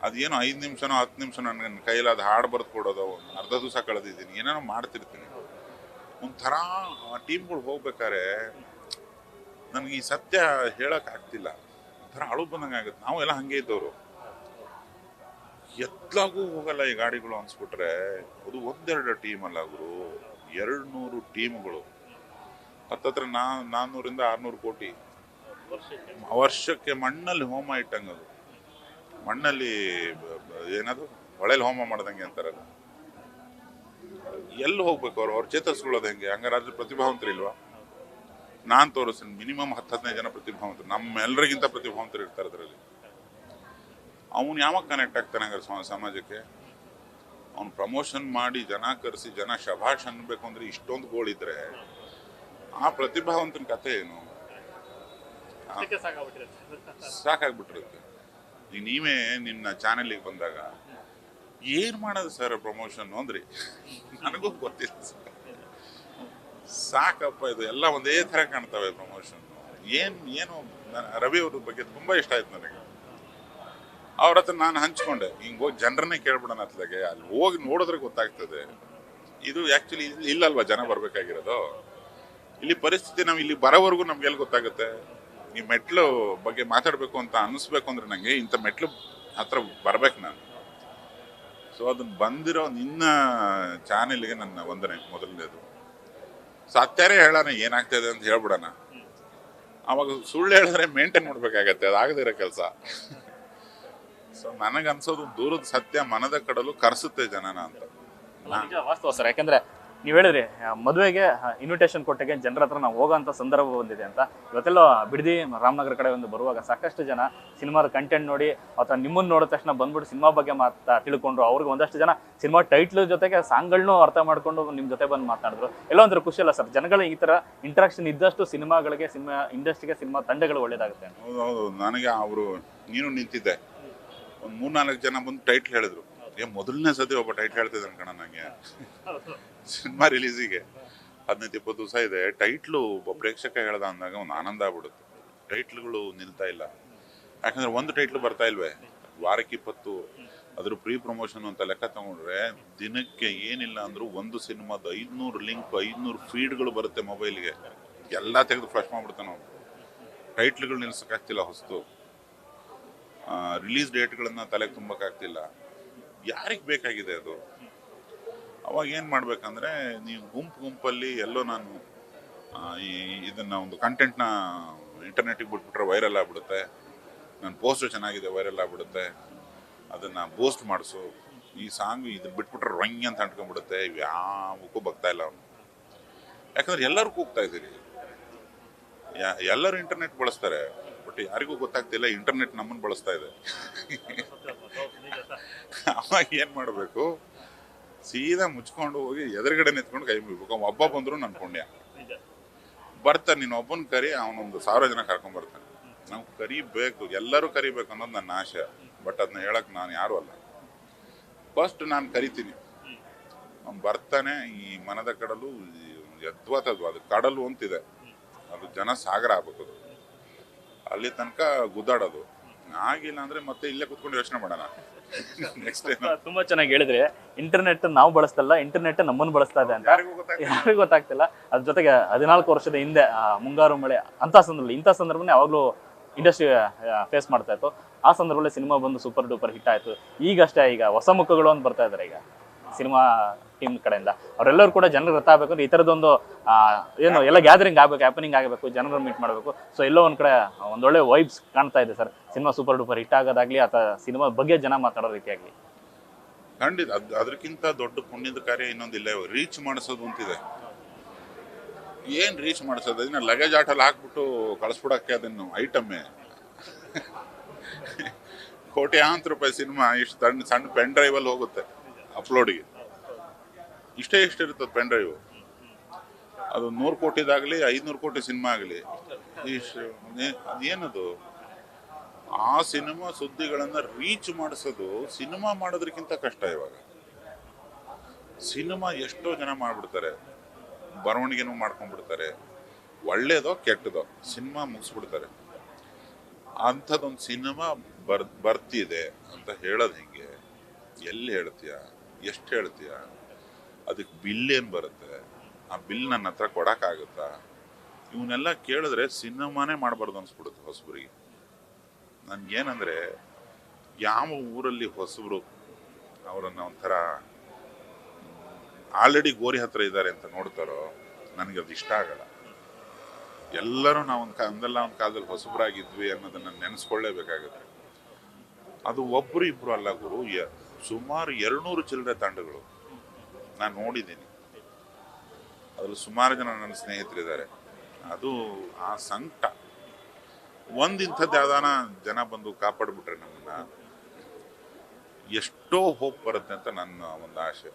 ಅದೇನೋ 5 ನಿಮಿಷನೋ 10 ನಿಮಿಷ ನನ್ನ ಕೈಯಲ್ಲಿ ಅದು ಹಾಡು ಬರೆದು ಕೊಡೋದು, ಅರ್ಧ ದಿವಸ ಕಳೆದಿದ್ದೀನಿ, ಏನೇನೋ ಮಾಡ್ತಿರ್ತೀನಿ. ಒಂಥರ ಆ ಟೀಮ್ಗಳು ಹೋಗ್ಬೇಕಾದ್ರೆ ನನಗೆ ಈ ಸತ್ಯ ಹೇಳಕ್ ಆಗ್ತಿಲ್ಲ, ಒಂಥರ ಅಳು ಬಂದಂಗೆ ಆಗುತ್ತೆ. ನಾವೆಲ್ಲ ಹಂಗೆ ಇದ್ದವರು, ಎತ್ಲಾಗೂ ಹೋಗಲ್ಲ ಈ ಗಾಡಿಗಳು ಅನ್ಸ್ಬಿಟ್ರೆ. ಅದು 1-2 ಟೀಮ್ ಅಲ್ಲ ಗುರು, 200 ಟೀಮ್ಗಳು, ಹತ್ತತ್ರ 400 - 600 ಕೋಟಿ ವರ್ಷಕ್ಕೆ. ಮಣ್ಣಲ್ಲಿ ಹೋಮ ಇಟ್ಟಂಗದು, ಮಣ್ಣಲ್ಲಿ ಏನದು ಹೊಳೆಲಿ ಹೋಮ ಮಾಡ್ದಂಗೆ ಅಂತಾರಲ್ಲ. ಎಲ್ಲಿ ಹೋಗ್ಬೇಕು ಅವ್ರು ಚೇತರಿಸ್ಕೊಳ್ಳೋದು ಹೆಂಗೆ? ಹಂಗಾರಾದ್ರೂ ಪ್ರತಿಭಾವಂತರಿಲ್ವಾ? ನಾನು ತೋರಿಸ್ತೀನಿ, ಮಿನಿಮಮ್ 10-15 ಜನ ಪ್ರತಿಭಾವಂತರು, ನಮ್ಮೆಲ್ಲರಿಗಿಂತ ಪ್ರತಿಭಾವಂತರು ಇರ್ತಾರೆ ಅದರಲ್ಲಿ. ಅವನು ಯಾವಾಗ ಕನೆಕ್ಟ್ ಆಗ್ತಾನೆ ಹಂಗಾರೆ ಸಮಾಜಕ್ಕೆ? ಅವ್ನು ಪ್ರಮೋಷನ್ ಮಾಡಿ ಜನ ಕರೆಸಿ ಜನ ಶಭಾಷ್ ಅನ್ಬೇಕು ಅಂದ್ರೆ ಇಷ್ಟೊಂದು ಗೋಳಿದ್ರೆ ಆ ಪ್ರತಿಭಾವಂತನ ಕಥೆ ಏನು? ಸಾಕಾಗ್ಬಿಟ್ಟಿರುತ್ತೆ. ಈಗ ನೀವೇ ನಿನ್ನ ಚಾನೆಲ್ಗೆ ಬಂದಾಗ ಏನ್ ಮಾಡೋದು ಸರ್ ಪ್ರಮೋಷನ್ ಅಂದ್ರಿ, ನನಗೂ ಗೊತ್ತಿಲ್ಲ ಸರ್. ಸಾಕಪ್ಪ, ಇದು ಎಲ್ಲ ಒಂದೇ ಥರ ಕಾಣ್ತವೆ ಪ್ರಮೋಷನ್. ಏನು ರವಿ ಅವ್ರ ಬಗ್ಗೆ ತುಂಬಾ ಇಷ್ಟ ಆಯ್ತು ನನಗೆ. ಅವ್ರ ಹತ್ರ ನಾನು ಹಂಚ್ಕೊಂಡೆ, ಹಿಂಗೆ ಹೋಗಿ ಜನರನ್ನೇ ಕೇಳ್ಬಿಡೋಣ ಅತ್ಲಾಗೆ, ಅಲ್ಲಿ ಹೋಗಿ ನೋಡಿದ್ರೆ ಗೊತ್ತಾಗ್ತದೆ. ಇದು ಆ್ಯಕ್ಚುಲಿ ಇಲ್ಲಲ್ವಾ ಜನ ಬರಬೇಕಾಗಿರೋದು. ಇಲ್ಲಿ ಪರಿಸ್ಥಿತಿ ನಾವು ಇಲ್ಲಿ ಬರೋವರೆಗೂ ನಮ್ಗೆ ಎಲ್ಲಿ ಗೊತ್ತಾಗುತ್ತೆ? ಈ ಮೆಟ್ಲು ಬಗ್ಗೆ ಮಾತಾಡಬೇಕು ಅಂತ ಅನಿಸ್ಬೇಕು ಅಂದ್ರೆ ನನಗೆ ಇಂಥ ಮೆಟ್ಲು ಹತ್ರ ಬರ್ಬೇಕು ನಾನು. ಸೊ ಅದನ್ನ ಬಂದಿರೋ ನಿನ್ನ ಚಾನೆಲ್ಗೆ ನನ್ನ ವಂದನೆ ಮೊದಲನೇದು. ಸತ್ಯಾರೇ ಹೇಳೋಣ ಏನಾಗ್ತದೆ ಅಂತ ಹೇಳ್ಬಿಡೋಣ. ಅವಾಗ ಸುಳ್ಳು ಹೇಳಿದ್ರೆ ಮೇಂಟೈನ್ ಮಾಡ್ಬೇಕಾಗತ್ತೆ, ಅದಾಗದಿರೋ ಕೆಲಸ. ಸೊ ನನಗನ್ಸೋದು ದೂರದ ಸತ್ಯ ಮನದ ಕಡಲು ಕರೆಸುತ್ತೆ ಜನನ ಅಂತ. ವಾಸ್ತವ ಸರ್. ಯಾಕಂದ್ರೆ ನೀವು ಹೇಳಿದ್ರಿ ಮದುವೆಗೆ ಇನ್ವಿಟೇಷನ್ ಕೊಟ್ಟಾಗೆ ಜನರ ಹತ್ರ ನಾವು ಹೋಗೋಂಥ ಸಂದರ್ಭ ಬಂದಿದೆ ಅಂತ. ಇವತ್ತೆಲ್ಲ ಬಿಡದಿ ರಾಮನಗರ ಕಡೆ ಒಂದು ಬರುವಾಗ ಸಾಕಷ್ಟು ಜನ ಸಿನಿಮಾದ ಕಂಟೆಂಟ್ ನೋಡಿ ಅಥವಾ ನಿಮ್ಮನ್ನು ನೋಡಿದ ತಕ್ಷಣ ಬಂದ್ಬಿಟ್ಟು ಸಿನಿಮಾ ಬಗ್ಗೆ ತಿಳ್ಕೊಂಡ್ರು. ಅವ್ರಿಗೆ ಒಂದಷ್ಟು ಜನ ಸಿನಿಮಾ ಟೈಟ್ಲ್ ಜೊತೆಗೆ ಸಾಂಗ್ಗಳನ್ನು ಅರ್ಥ ಮಾಡ್ಕೊಂಡು ನಿಮ್ಮ ಜೊತೆ ಬಂದು ಮಾತನಾಡಿದ್ರು. ಎಲ್ಲ ಒಂಥರ ಖುಷಿ ಅಲ್ಲ ಸರ್? ಜನಗಳ ಈ ಥರ ಇಂಟ್ರಾಕ್ಷನ್ ಇದ್ದಷ್ಟು ಸಿನಿಮಾಗಳಿಗೆ, ಸಿನಿಮಾ ಇಂಡಸ್ಟ್ರಿಗೆ, ಸಿನಿಮಾ ತಂಡಗಳು ಒಳ್ಳೇದಾಗುತ್ತೆ. ಹೌದು. ನನಗೆ ಅವರು ನೀನು ನಿಂತಿದ್ದೆ, ಒಂದು 3-4 ಜನ ಬಂದು ಟೈಟ್ಲ್ ಹೇಳಿದ್ರು. ಮೊದಲನೇ ಸತಿ ಒಬ್ಬ ಟೈಟ್ಲ್ ಹೇಳ್ತಿದ್ದಾನೆ ಕಣ ನಂಗೆ. ಸಿನಿಮಾ ರಿಲೀಸಿಗೆ 15-20 ದಿವಸ ಇದೆ, ಟೈಟ್ಲು ಒಬ್ಬ ಪ್ರೇಕ್ಷಕ ಹೇಳ್ದ ಅಂದಾಗ ಒಂದು ಆನಂದ ಆಗ್ಬಿಡುತ್ತೆ. ಟೈಟ್ಲ್ಗಳು ನಿಲ್ತಾ ಇಲ್ಲ, ಯಾಕಂದ್ರೆ ಒಂದು ಟೈಟ್ಲು ಬರ್ತಾ ಇಲ್ವೇ, ವಾರಕ್ಕೆ 20. ಅದ್ರ ಪ್ರೀ ಪ್ರಮೋಷನ್ ಅಂತ ಲೆಕ್ಕ ತಗೊಂಡ್ರೆ ದಿನಕ್ಕೆ ಏನಿಲ್ಲ ಅಂದ್ರೂ ಒಂದು ಸಿನಿಮಾದ 500 ಲಿಂಕ್ 500 ಫೀಡ್ಗಳು ಬರುತ್ತೆ ಮೊಬೈಲ್ಗೆ. ಎಲ್ಲ ತೆಗೆದು ಫ್ಲಶ್ ಮಾಡ್ಬಿಡ್ತಾನೆ ನಾವು. ಟೈಟ್ಲ್ಗಳು ನಿಲ್ಸಕ್ಕಾಗ್ತಿಲ್ಲ ಹೊಸ್ತು. ರಿಲೀಸ್ ಡೇಟ್ಗಳನ್ನು ತಲೆಗೆ ತುಂಬಕ್ಕಾಗ್ತಿಲ್ಲ. ಯಾರಿಗೆ ಬೇಕಾಗಿದೆ ಅದು? ಅವಾಗ ಏನು ಮಾಡ್ಬೇಕಂದ್ರೆ, ನೀವು ಗುಂಪಲ್ಲಿ ಎಲ್ಲೋ ನಾನು ಇದನ್ನು ಒಂದು ಕಂಟೆಂಟ್ನ ಇಂಟರ್ನೆಟಿಗೆ ಬಿಟ್ಬಿಟ್ರೆ ವೈರಲ್ ಆಗ್ಬಿಡುತ್ತೆ, ನನ್ನ ಪೋಸ್ಟರ್ ಚೆನ್ನಾಗಿದೆ ವೈರಲ್ ಆಗ್ಬಿಡುತ್ತೆ, ಅದನ್ನು ಬೂಸ್ಟ್ ಮಾಡಿಸು, ಈ ಸಾಂಗ್ ಇದನ್ನ ಬಿಟ್ಬಿಟ್ರೆ ರಂಗ್ ಅಂತ ಅಂಟ್ಕೊಂಡ್ಬಿಡುತ್ತೆ, ಯಾವಕ್ಕೂ ಬರ್ತಾ ಇಲ್ಲ ಅವನು. ಯಾಕಂದ್ರೆ ಎಲ್ಲರೂ ಕೂಗ್ತಾ ಇದ್ದೀರಿ, ಎಲ್ಲರೂ ಇಂಟರ್ನೆಟ್ ಬಳಸ್ತಾರೆ, ಬಟ್ ಯಾರಿಗೂ ಗೊತ್ತಾಗ್ತಿಲ್ಲ ಇಂಟರ್ನೆಟ್ ನಮ್ಮನ್ನು ಬಳಸ್ತಾ ಇದೆ. ಅವಾಗ ಏನು ಮಾಡಬೇಕು, ಸೀದಾ ಮುಚ್ಕೊಂಡು ಹೋಗಿ ಎದುರುಗಡೆ ನಿಂತ್ಕೊಂಡು ಕೈ ಮುಗಿಬೇಕು. ಒಬ್ಬ ಬಂದ್ರು ನನ್ನ ಪುಣ್ಯ. ಬರ್ತಾನೆ, ನೀನು ಒಬ್ಬನ ಕರಿ, ಅವನೊಂದು 1000 ಜನ ಕರ್ಕೊಂಡ್ಬರ್ತಾನೆ. ನಾವು ಕರಿಬೇಕು, ಎಲ್ಲರೂ ಕರಿಬೇಕು ಅನ್ನೋದು ನನ್ನ ಆಶೆ. ಬಟ್ ಅದನ್ನ ಹೇಳಕ್ ನಾನು ಯಾರು ಅಲ್ಲ. ಫಸ್ಟ್ ನಾನು ಕರಿತೀನಿ, ಅವ್ನು ಬರ್ತಾನೆ. ಈ ಮನದ ಕಡಲು ಯದ್ವಾತದ್ವ, ಅದು ಕಡಲು ಅಂತಿದೆ, ಅದು ಜನ ಸಾಗರ ಆಗ್ಬೇಕು. ಅದು ಅಲ್ಲಿ ತನಕ ಗುದ್ದಾಡೋದು ಆಗಿಲ್ಲ ಅಂದ್ರೆ ಮತ್ತೆ ಇಲ್ಲೇ ಕುತ್ಕೊಂಡು ಯೋಚನೆ ಮಾಡೋಣ ನೆಕ್ಸ್ಟ್. ತುಂಬಾ ಚೆನ್ನಾಗಿ ಹೇಳಿದ್ರೆ, ಇಂಟರ್ನೆಟ್ ನಾವು ಬಳಸ್ತಲ್ಲ, ಇಂಟರ್ನೆಟ್ ನಮ್ಮನ್ನು ಬಳಸ್ತಾ ಇದೆ ಅಂತ ಯಾರಿಗೂ ಗೊತ್ತಾಗ್ತಿಲ್ಲ. ಅದ್ರ ಜೊತೆಗೆ 14 ವರ್ಷದ ಹಿಂದೆ ಮುಂಗಾರು ಮಳೆ ಇಂಥ ಸಂದರ್ಭನೇ ಯಾವಾಗಲೂ ಇಂಡಸ್ಟ್ರಿ ಫೇಸ್ ಮಾಡ್ತಾ ಇತ್ತು. ಆ ಸಂದರ್ಭದಲ್ಲಿ ಸಿನಿಮಾ ಬಂದು ಸೂಪರ್ ಡೂಪರ್ ಹಿಟ್ ಆಯ್ತು. ಈಗಷ್ಟೇ ಈಗ ಹೊಸ ಮುಖಗಳು ಅಂತ ಬರ್ತಾ ಇದ್ದಾರೆ ಈಗ ಸಿನಿಮಾ ಟೀಮ್ ಕಡೆಯಿಂದ. ಅವರೆಲ್ಲರೂ ಕೂಡ ಜನರಿಗೆ ಗೊತ್ತಾಗಬೇಕು ಅಂದ್ರೆ ಈ ಥರದೊಂದು ಏನು ಎಲ್ಲ ಗ್ಯಾದರಿಂಗ್ ಆಗಬೇಕು, ಹ್ಯಾಪನಿಂಗ್ ಆಗಬೇಕು, ಜನರು ಮೀಟ್ ಮಾಡಬೇಕು. ಸೊ ಎಲ್ಲೋ ಒಂದು ಕಡೆ ಒಂದೊಳ್ಳೆ ವೈಬ್ಸ್ ಕಾಣ್ತಾ ಇದೆ sir. Cinema super duper hit ಆಗೋದಾಗ್ಲಿ ಅಥವಾ ಸಿನಿಮಾ ಬಗ್ಗೆ ಜನ ಮಾತಾಡೋ ರೀತಿಯಾಗಲಿ. ಖಂಡಿತ ಅದಕ್ಕಿಂತ ದೊಡ್ಡ ಪುಣ್ಯದ ಕಾರ್ಯ ಇನ್ನೊಂದಿಲ್ಲ. ರೀಚ್ ಮಾಡಿಸೋದು ಅಂತಿದೆ. ಏನ್ ರೀಚ್ ಮಾಡಿಸೋದು? ಅದನ್ನ ಲಗೇಜ್ ಆಟಲ್ಲಿ ಹಾಕ್ಬಿಟ್ಟು ಕಳಿಸ್ಬಿಡಕ್ಕೆ ಅದನ್ನು ಐಟಮ್ಮೇ. ಕೋಟ್ಯಾಂತರ ರೂಪಾಯಿ ಸಿನಿಮಾ ಇಷ್ಟು ಸಣ್ಣ ಪೆನ್ ಡ್ರೈವಲ್ಲಿ ಹೋಗುತ್ತೆ ಅಪ್ಲೋಡಿಗೆ. ಇಷ್ಟೇ ಇರ್ತದೆ ಪೆನ್ ಡ್ರೈವ್. ಅದು 100 ಕೋಟಿದಾಗಲಿ 500 ಕೋಟಿ ಸಿನಿಮಾ ಆಗಲಿ, ಅದೇನದು? ಆ ಸಿನಿಮಾ ಸುದ್ದಿಗಳನ್ನ ರೀಚ್ ಮಾಡಿಸೋದು ಸಿನಿಮಾ ಮಾಡೋದ್ರಕ್ಕಿಂತ ಕಷ್ಟ. ಇವಾಗ ಸಿನಿಮಾ ಎಷ್ಟೋ ಜನ ಮಾಡ್ಬಿಡ್ತಾರೆ, ಬರವಣಿಗೆನೂ ಮಾಡ್ಕೊಂಡ್ಬಿಡ್ತಾರೆ, ಒಳ್ಳೇದೋ ಕೆಟ್ಟದೋ ಸಿನಿಮಾ ಮುಗಿಸ್ಬಿಡ್ತಾರೆ. ಅಂಥದ್ದೊಂದು ಸಿನಿಮಾ ಬರ್ತಿದೆ ಅಂತ ಹೇಳೋದು ಹೆಂಗೆ? ಎಲ್ಲಿ ಹೇಳ್ತೀಯ? ಎಷ್ಟು ಹೇಳ್ತೀಯ? ಅದಕ್ಕೆ ಬಿಲ್ ಏನು ಬರುತ್ತೆ? ಆ ಬಿಲ್ ನನ್ನ ಹತ್ರ ಕೊಡೋಕ್ಕಾಗುತ್ತಾ? ಇವನ್ನೆಲ್ಲ ಕೇಳಿದ್ರೆ ಸಿನಿಮಾನೇ ಮಾಡಬಾರ್ದು ಅನ್ಸ್ಬಿಡುತ್ತೆ ಹೊಸಬರಿಗೆ. ನನಗೇನಂದರೆ, ಯಾವ ಊರಲ್ಲಿ ಹೊಸಬರು ಅವರನ್ನು ಒಂಥರ ಆಲ್ರೆಡಿ ಗೋರಿ ಹತ್ರ ಇದ್ದಾರೆ ಅಂತ ನೋಡ್ತಾರೋ ನನಗೆ ಅದು ಇಷ್ಟ ಆಗಲ್ಲ. ಎಲ್ಲರೂ ನಾವು ಒಂದು ಕಾಲದಲ್ಲಿ ಹೊಸಬರಾಗಿದ್ವಿ ಅನ್ನೋದನ್ನು ನೆನೆಸ್ಕೊಳ್ಳೇಬೇಕಾಗುತ್ತೆ. ಅದು ಒಬ್ಬರು ಇಬ್ಬರು ಅಲ್ಲ ಗುರು, ಸುಮಾರು 200 ಚಿಲ್ಲರೆ ತಂಡಗಳು ನಾನು ನೋಡಿದ್ದೀನಿ. ಅದ್ರಲ್ಲಿ ಸುಮಾರು ಜನ ನನ್ನ ಸ್ನೇಹಿತರಿದ್ದಾರೆ. ಅದು ಆ ಸಂಕಟ ಒಂದಿಂಥದ್ದು ಯಾವ್ದಾನ ಜನ ಬಂದು ಕಾಪಾಡ್ಬಿಟ್ರೆ ನಮ್ಮನ್ನ ಎಷ್ಟೋ ಹೋಪ್ ಬರುತ್ತೆ ಅಂತ ನನ್ನ ಒಂದು ಆಸೆ.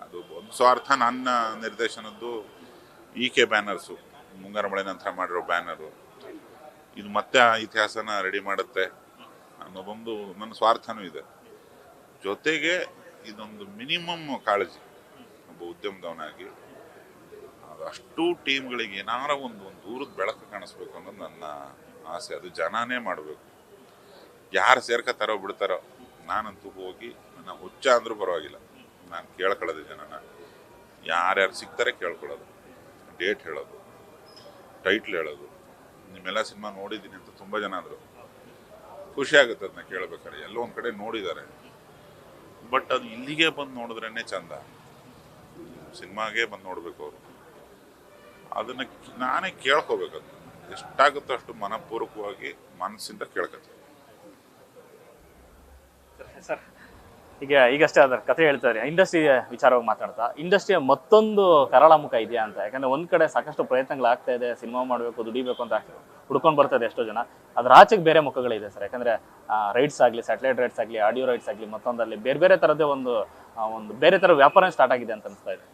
ಅದು ಒಂದು ಸ್ವಾರ್ಥ. ನನ್ನ ನಿರ್ದೇಶನದ್ದು EK ಬ್ಯಾನರ್ಸು, ಮುಂಗಾರು ಮಳೆ ನಂತರ ಮಾಡಿರೋ ಬ್ಯಾನರು, ಇದು ಮತ್ತೆ ಆ ಇತಿಹಾಸನ ರೆಡಿ ಮಾಡುತ್ತೆ ಅನ್ನೋದೊಂದು ನನ್ನ ಸ್ವಾರ್ಥನೂ ಇದೆ. ಜೊತೆಗೆ ಇದೊಂದು ಮಿನಿಮಮ್ ಕಾಳಜಿ ಒಬ್ಬ ಉದ್ಯಮದವನಾಗಿ. ಅಷ್ಟು ಟೀಮ್ಗಳಿಗೆ ಏನಾರ ಒಂದು ದೂರದ ಬೆಳಕು ಕಾಣಿಸ್ಬೇಕು ಅನ್ನೋದು ನನ್ನ ಆಸೆ. ಅದು ಜನನೇ ಮಾಡಬೇಕು. ಯಾರು ಸೇರ್ಕೊತಾರೋ ಬಿಡ್ತಾರೋ, ನಾನಂತೂ ಹೋಗಿ ನನ್ನ ಹುಚ್ಚ ಅಂದ್ರೂ ಪರವಾಗಿಲ್ಲ, ನಾನು ಕೇಳ್ಕೊಳ್ಳೋದು ಜನನ. ಯಾರ್ಯಾರು ಸಿಗ್ತಾರೆ ಕೇಳ್ಕೊಳ್ಳೋದು, ಡೇಟ್ ಹೇಳೋದು, ಟೈಟ್ಲ್ ಹೇಳೋದು. ನಿಮ್ಮೆಲ್ಲ ಸಿನಿಮಾ ನೋಡಿದ್ದೀನಿ ಅಂತ ತುಂಬ ಜನ ಅಂದರು. ಖುಷಿ ಆಗುತ್ತೆ ಅದನ್ನ ಕೇಳ್ಬೇಕಾದ್ರೆ. ಎಲ್ಲೋ ಒಂದು ಕಡೆ ನೋಡಿದ್ದಾರೆ, ಬಟ್ ಅದು ಇಲ್ಲಿಗೆ ಬಂದು ನೋಡಿದ್ರೇ ಚಂದ. ಸಿನಿಮಾಗೆ ಬಂದು ನೋಡಬೇಕು ಅವರು. ಅದನ್ನು ನಾನೇ ಕೇಳ್ಕೋಬೇಕು. ಅದನ್ನ ಎಷ್ಟಾಗುತ್ತೋ ಅಷ್ಟು ಮನಪೂರ್ವಕವಾಗಿ ಮನಸ್ಸಿಂದ ಕೇಳ್ಕೊತೀನಿ ಸರ್. ಈಗಷ್ಟೇ ಅದರ ಕಥೆ ಹೇಳ್ತಾರೆ, ಇಂಡಸ್ಟ್ರಿ ವಿಚಾರವಾಗಿ ಮಾತಾಡ್ತಾ, ಇಂಡಸ್ಟ್ರಿಯ ಮತ್ತೊಂದು ಕರಾಳ ಮುಖ ಇದೆಯಾ ಅಂತ. ಯಾಕಂದ್ರೆ ಒಂದ್ ಕಡೆ ಸಾಕಷ್ಟು ಪ್ರಯತ್ನಗಳಾಗ್ತಾ ಇದೆ, ಸಿನಿಮಾ ಮಾಡಬೇಕು, ದುಡಿಬೇಕು ಅಂತ ಹುಡ್ಕೊಂಡು ಬರ್ತದೆ ಎಷ್ಟೋ ಜನ. ಅದ್ರ ಆಚೆಗೆ ಬೇರೆ ಮುಖಗಳಿದೆ ಸರ್. ಯಾಕಂದ್ರೆ ರೈಟ್ಸ್ ಆಗಲಿ, ಸ್ಯಾಟಲೈಟ್ ರೈಟ್ಸ್ ಆಗಲಿ, ಆಡಿಯೋ ರೈಟ್ಸ್ ಆಗಲಿ, ಮತ್ತೊಂದಲ್ಲಿ ಬೇರೆ ಬೇರೆ ಥರದ್ದೇ ಒಂದು ಬೇರೆ ಥರ ವ್ಯಾಪಾರ ಸ್ಟಾರ್ಟ್ ಆಗಿದೆ ಅಂತ ಅನಿಸ್ತಾ ಇದೆ.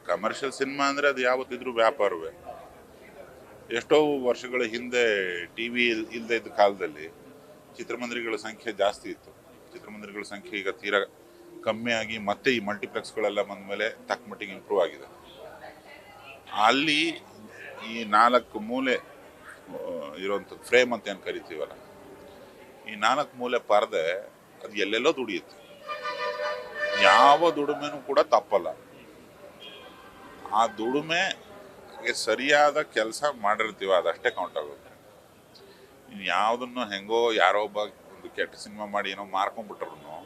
ಕಮರ್ಷಿಯಲ್ ಸಿನಿಮಾ ಅಂದರೆ ಅದು ಯಾವತ್ತಿದ್ರೂ ವ್ಯಾಪಾರವೇ. ಎಷ್ಟೋ ವರ್ಷಗಳ ಹಿಂದೆ TV ಇಲ್ಲದೆ ಇದ್ದ ಕಾಲದಲ್ಲಿ ಚಿತ್ರಮಂದಿರಗಳ ಸಂಖ್ಯೆ ಜಾಸ್ತಿ ಇತ್ತು. ಚಿತ್ರಮಂದಿರಗಳ ಸಂಖ್ಯೆ ಈಗ ತೀರಾ ಕಮ್ಮಿ ಆಗಿ ಮತ್ತೆ ಈ ಮಲ್ಟಿಪ್ಲೆಕ್ಸ್ಗಳೆಲ್ಲ ಬಂದ ಮೇಲೆ ತಕ್ಕ ಮಟ್ಟಿಗೆ ಇಂಪ್ರೂವ್ ಆಗಿದೆ. ಅಲ್ಲಿ ಈ 4 ಮೂಲೆ ಇರೋಂಥ ಫ್ರೇಮ್ ಅಂತ ಏನು ಕರಿತೀವಲ್ಲ, ಈ 4 ಮೂಲೆ ಪರದೆ ಅದು ಎಲ್ಲೆಲ್ಲೋ ದುಡಿಯುತ್ತೆ. ಯಾವ ದುಡಿಮೆನೂ ಕೂಡ ತಪ್ಪಲ್ಲ. ಆ ದುಡಿಮೆಗೆ ಸರಿಯಾದ ಕೆಲಸ ಮಾಡಿರ್ತೀವ, ಅದಷ್ಟೇ ಕೌಂಟ್ ಆಗುತ್ತೆ. ಇನ್ನು ಯಾವುದನ್ನು ಹೆಂಗೋ ಯಾರೋ ಒಬ್ಬ ಒಂದು ಕೆಟ್ಟ ಸಿನಿಮಾ ಮಾಡಿ ಏನೋ ಮಾರ್ಕೊಂಡ್ಬಿಟ್ರು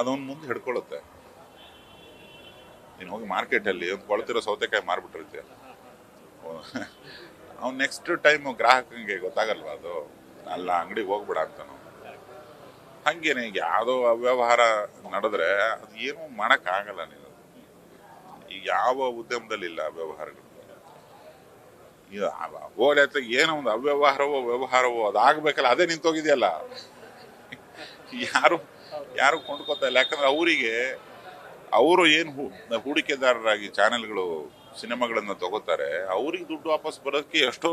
ಅದೊಂದು ಮುಂದೆ ಹಿಡ್ಕೊಳ್ಳುತ್ತೆ. ನೀನು ಹೋಗಿ ಮಾರ್ಕೆಟಲ್ಲಿ ಒಂದು ಕೊಳ್ತಿರೋ ಸೌತೆಕಾಯಿ ಮಾರ್ಬಿಟ್ಟಿರುತ್ತೆ, ಅವ್ನು ನೆಕ್ಸ್ಟ್ ಟೈಮ್ ಗ್ರಾಹಕನಿಗೆ ಗೊತ್ತಾಗಲ್ವ ಅದು, ಅಲ್ಲ ಅಂಗಡಿಗೆ ಹೋಗ್ಬೇಡ ಅಂತಾನು. ಹಂಗೇನೆ ಈಗ ಯಾವುದೋ ಅವ್ಯವಹಾರ ನಡೆದ್ರೆ ಅದು ಏನೂ ಮಾಡೋಕ್ಕಾಗಲ್ಲ. ನೀನು ಈಗ ಯಾವ ಉದ್ಯಮದಲ್ಲಿ ಇಲ್ಲ ಅವ್ಯವಹಾರಗಳು. ಇದು ಹೋಗ್ಲಿ ಏನೋ ಒಂದು ಅವ್ಯವಹಾರವೋ ವ್ಯವಹಾರವೋ ಅದಾಗಬೇಕಲ್ಲ, ಅದೇ ನಿಂತೋಗಿದೆಯಲ್ಲ. ಯಾರು ಕೊಂಡ್ಕೋತಾ ಇಲ್ಲ. ಯಾಕಂದ್ರೆ ಅವರಿಗೆ ಅವರು ಏನು ಹೂಡಿಕೆದಾರರಾಗಿ ಚಾನೆಲ್ಗಳು ಸಿನಿಮಾಗಳನ್ನು ತಗೋತಾರೆ, ಅವ್ರಿಗೆ ದುಡ್ಡು ವಾಪಸ್ ಬರೋದಕ್ಕೆ ಎಷ್ಟೋ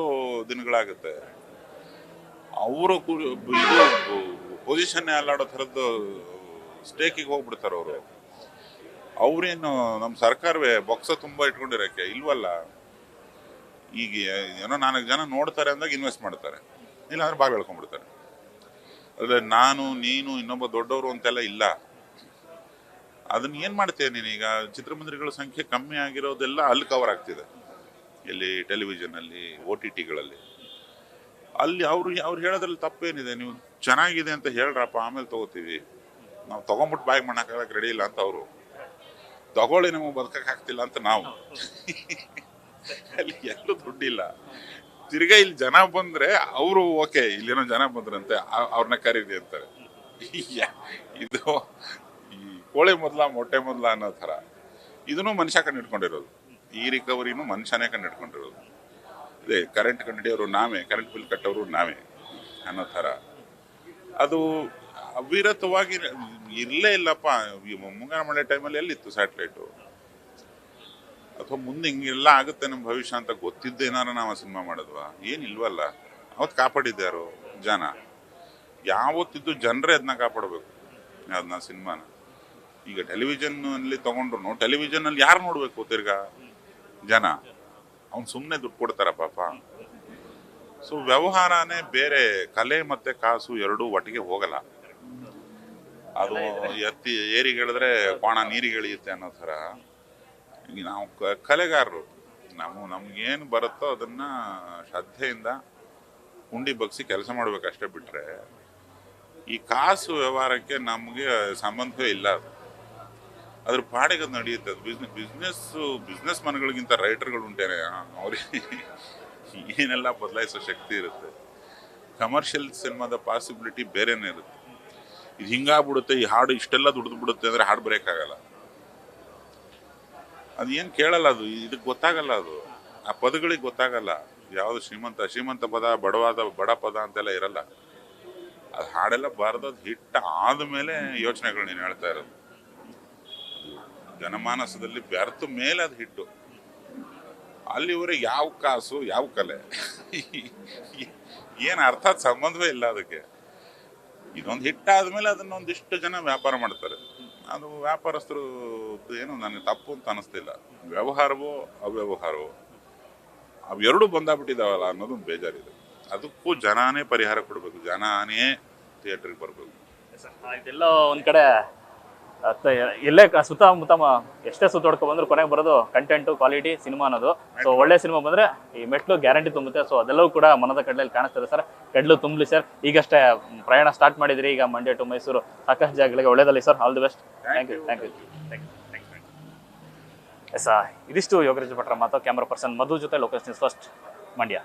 ದಿನಗಳಾಗುತ್ತೆ. ಅವರು ಇದು ಪೊಸಿಷನ್ನೇ ಅಲ್ಲಾಡೋ ಥರದ್ದು ಸ್ಟೇಕಿಗೆ ಹೋಗ್ಬಿಡ್ತಾರೆ ಅವರು. ಅವ್ರೇನು ನಮ್ಮ ಸರ್ಕಾರವೇ ಬೊಕ್ಸ ತುಂಬ ಇಟ್ಕೊಂಡಿರೋಕ್ಕೆ ಇಲ್ವಲ್ಲ. ಈಗ ಏನೋ 4 ಜನ ನೋಡ್ತಾರೆ ಅಂದಾಗ ಇನ್ವೆಸ್ಟ್ ಮಾಡ್ತಾರೆ, ಇಲ್ಲಾಂದ್ರೆ ಬಾಗಿಲು ಹೇಳ್ಕೊಂಡ್ಬಿಡ್ತಾರೆ. ಅದೇ ನಾನು ನೀನು ಇನ್ನೊಬ್ಬ ದೊಡ್ಡವರು ಅಂತೆಲ್ಲ ಇಲ್ಲ. ಅದನ್ನ ಏನು ಮಾಡ್ತೇನೆ ನೀನೀಗ? ಚಿತ್ರಮಂದಿರಗಳ ಸಂಖ್ಯೆ ಕಮ್ಮಿ ಆಗಿರೋದೆಲ್ಲ ಅಲ್ಲಿ ಕವರ್ ಆಗ್ತಿದೆ, ಇಲ್ಲಿ ಟೆಲಿವಿಷನಲ್ಲಿ, OTTಗಳಲ್ಲಿ. ಅಲ್ಲಿ ಅವ್ರು ಹೇಳೋದ್ರಲ್ಲಿ ತಪ್ಪೇನಿದೆ? ನೀವು ಚೆನ್ನಾಗಿದೆ ಅಂತ ಹೇಳ್ರಪ್ಪ, ಆಮೇಲೆ ತಗೋತೀವಿ. ನಾವು ತಗೊಂಬಿಟ್ಟು ಬಾಯಿಗೆ ಮಾಡಕ್ಕೆ ರೆಡಿ ಇಲ್ಲ ಅಂತ ಅವರು, ತಗೊಳ್ಳಿ ನಮಗೆ ಬದುಕಕ್ಕೆ ಆಗ್ತಿಲ್ಲ ಅಂತ ನಾವು. ಅಲ್ಲಿ ಎಲ್ಲೂ ದುಡ್ಡಿಲ್ಲ. ತಿರ್ಗಾ ಇಲ್ಲಿ ಜನ ಬಂದ್ರೆ ಅವರು ಓಕೆ, ಇಲ್ಲೇನೋ ಜನ ಬಂದ್ರಂತೆ ಅವ್ರನ್ನ ಕರೀರಿ ಅಂತಾರೆ. ಇದು ಈ ಕೋಳಿ ಮೊದಲ ಮೊಟ್ಟೆ ಮೊದಲ ಅನ್ನೋ ಥರ ಇದನ್ನು ಮನುಷ್ಯ ಕಂಡು ಹಿಡ್ಕೊಂಡಿರೋದು. ಈ ರಿಕವರಿನೂ ಮನುಷ್ಯನೇ ಕಂಡು ಹಿಡ್ಕೊಂಡಿರೋದು. ಅದೇ ಕರೆಂಟ್ ಕಂಡಿಡಿಯೋರು ನಾವೇ, ಕರೆಂಟ್ ಬಿಲ್ ಕಟ್ಟೋರು ನಾವೇ ಅನ್ನೋ ಥರ. ಅದು ಅವಿರತವಾಗಿ ಇರಲೇ ಇಲ್ಲಪ್ಪ. ಮುಂಗಾರು ಮಳೆ ಟೈಮಲ್ಲಿ ಎಲ್ಲಿತ್ತು ಸ್ಯಾಟಲೈಟು? ಅಥವಾ ಮುಂದೆ ಹಿಂಗೆಲ್ಲ ಆಗುತ್ತೆ ನಮ್ಮ ಭವಿಷ್ಯ ಅಂತ ಗೊತ್ತಿದ್ದೇನಾರ ನಾವು ಸಿನಿಮಾ ಮಾಡಿದ್ವಾ? ಏನಿಲ್ವಲ್ಲ. ಅವತ್ತು ಕಾಪಾಡಿದ್ಯಾರು? ಜನ. ಯಾವತ್ತಿದ್ದು ಜನರೇ ಅದನ್ನ ಕಾಪಾಡಬೇಕು, ಅದನ್ನ ಸಿನಿಮಾನ. ಈಗ ಟೆಲಿವಿಷನ್ನಲ್ಲಿ ತೊಗೊಂಡ್ರು ಟೆಲಿವಿಷನಲ್ಲಿ ಯಾರು ನೋಡಬೇಕು? ತಿರ್ಗಾ ಜನ. ಅವ್ನು ಸುಮ್ಮನೆ ದುಡ್ಡು ಕೊಡ್ತಾರ ಪಾಪ. ಸೊ ವ್ಯವಹಾರನೇ ಬೇರೆ. ಕಲೆ ಮತ್ತೆ ಕಾಸು ಎರಡೂ ಒಟ್ಟಿಗೆ ಹೋಗಲ್ಲ. ಅದು ಎತ್ತಿ ಏರಿಗೆಳಿದ್ರೆ ಕೋಣ ನೀರಿಗೆ ಇಳಿಯುತ್ತೆ ಅನ್ನೋ ಥರ. ಈಗ ನಾವು ಕಲೆಗಾರರು, ನಮ್ಗೇನು ಬರುತ್ತೋ ಅದನ್ನ ಶ್ರದ್ಧೆಯಿಂದ ಉಂಡಿ ಬಗ್ಸಿ ಕೆಲಸ ಮಾಡ್ಬೇಕಷ್ಟೇ. ಬಿಟ್ರೆ ಈ ಕಾಸು ವ್ಯವಹಾರಕ್ಕೆ ನಮಗೆ ಸಂಬಂಧವೇ ಇಲ್ಲ. ಅದು ಅದ್ರ ಪಾಡಿಗೆ ಅದು ನಡೆಯುತ್ತೆ. ಅದು ಬಿಸ್ನೆಸ್ ಮನ್ಗಳಿಗಿಂತ ರೈಟರ್ಗಳು ಉಂಟೇನೆ, ಅವ್ರಿಗೆ ಏನೆಲ್ಲ ಬದಲಾಯಿಸೋ ಶಕ್ತಿ ಇರುತ್ತೆ. ಕಮರ್ಷಿಯಲ್ ಸಿನಿಮಾದ ಪಾಸಿಬಿಲಿಟಿ ಬೇರೆನೇ ಇರುತ್ತೆ. ಇದು ಹಿಂಗಾಗ್ಬಿಡುತ್ತೆ, ಈ ಹಾಡು ಇಷ್ಟೆಲ್ಲ ದುಡ್ದು ಬಿಡುತ್ತೆ ಅಂದರೆ ಹಾಡು ಬರೆಯೋಕ್ಕಾಗಲ್ಲ. ಅದು ಏನು ಕೇಳಲ್ಲ, ಅದು ಇದಕ್ಕೆ ಗೊತ್ತಾಗಲ್ಲ. ಅದು ಆ ಪದಗಳಿಗೆ ಗೊತ್ತಾಗಲ್ಲ. ಯಾವುದು ಶ್ರೀಮಂತ ಪದ, ಬಡ ಪದ ಅಂತೆಲ್ಲ ಇರಲ್ಲ. ಅದು ಹಾಡೆಲ್ಲ ಬರೆದದ್ದು ಹಿಟ್ಟ ಆದಮೇಲೆ ಯೋಚನೆಗಳು ನೀನು ಹೇಳ್ತಾ ಇರೋದು. ಜನಮಾನಸದಲ್ಲಿ ಬೆರ್ತ ಮೇಲೆ ಅದು ಹಿಟ್ಟು. ಅಲ್ಲಿವರೆಗೆ ಯಾವ ಕಾಸು ಯಾವ ಕಲೆ ಏನು ಅರ್ಥಾತ್ ಸಂಬಂಧವೇ ಇಲ್ಲ ಅದಕ್ಕೆ. ಇದೊಂದು ಹಿಟ್ಟಾದ್ಮೇಲೆ ಅದನ್ನೊಂದಿಷ್ಟು ಜನ ವ್ಯಾಪಾರ ಮಾಡ್ತಾರೆ. ಅದು ವ್ಯಾಪಾರಸ್ಥರು ಏನು ನನಗೆ ತಪ್ಪು ಅಂತ ಅನಿಸ್ತಿಲ್ಲ. ವ್ಯವಹಾರವೋ ಅವ್ಯವಹಾರವೋ ಅವೆರಡು ಬಂದಾಗ್ಬಿಟ್ಟಿದಾವಲ್ಲ ಅನ್ನೋದೊಂದು ಬೇಜಾರಿದೆ. ಅದಕ್ಕೂ ಜನಾನೇ ಪರಿಹಾರ ಕೊಡಬೇಕು, ಜನಾನೇ ಥಿಯೇಟ್ರಿಗೆ ಬರಬೇಕು. ಇದೆಲ್ಲ ಒಂದ್ ಕಡೆ ಎಲ್ಲೇ ಸುತ್ತಮುತ್ತ ಎಷ್ಟೇ ಸುತ್ತಾಡ್ಕೊ ಬಂದ್ರು ಕೊನೆಗೆ ಬರೋದು ಕಂಟೆಂಟು, ಕ್ವಾಲಿಟಿ, ಸಿನಿಮಾ ಅನ್ನೋದು. ಸೊ ಒಳ್ಳೆ ಸಿನಿಮಾ ಬಂದ್ರೆ ಈ ಮೆಟ್ಲು ಗ್ಯಾರಂಟಿ ತುಂಬುತ್ತೆ. ಸೊ ಅದೆಲ್ಲವೂ ಕೂಡ ಮನದ ಕಡ್ಲೆಯಲ್ಲಿ ಕಾಣಿಸ್ತದೆ ಸರ್. ಕಡ್ಲು ತುಂಬಲಿ ಸರ್. ಈಗಷ್ಟೇ ಪ್ರಯಾಣ ಸ್ಟಾರ್ಟ್ ಮಾಡಿದ್ರಿ, ಈಗ ಮಂಡ್ಯ ಟು ಮೈಸೂರು ಸಾಕಷ್ಟು ಜಾಗಗಳಿಗೆ ಒಳ್ಳೇದಲ್ಲಿ sir. All the best. Thank you. Yes, ಇದಿಷ್ಟು ಯೋಗರಾಜ್ ಭಟ್ರ ಮಾತು. ಕ್ಯಾಮ್ರಾ ಪರ್ಸನ್ ಮಧು ಜೊತೆ ಲೋಕೇಶ್ ನ್ಯೂಸ್ ಫಸ್ಟ್, ಮಂಡ್ಯ.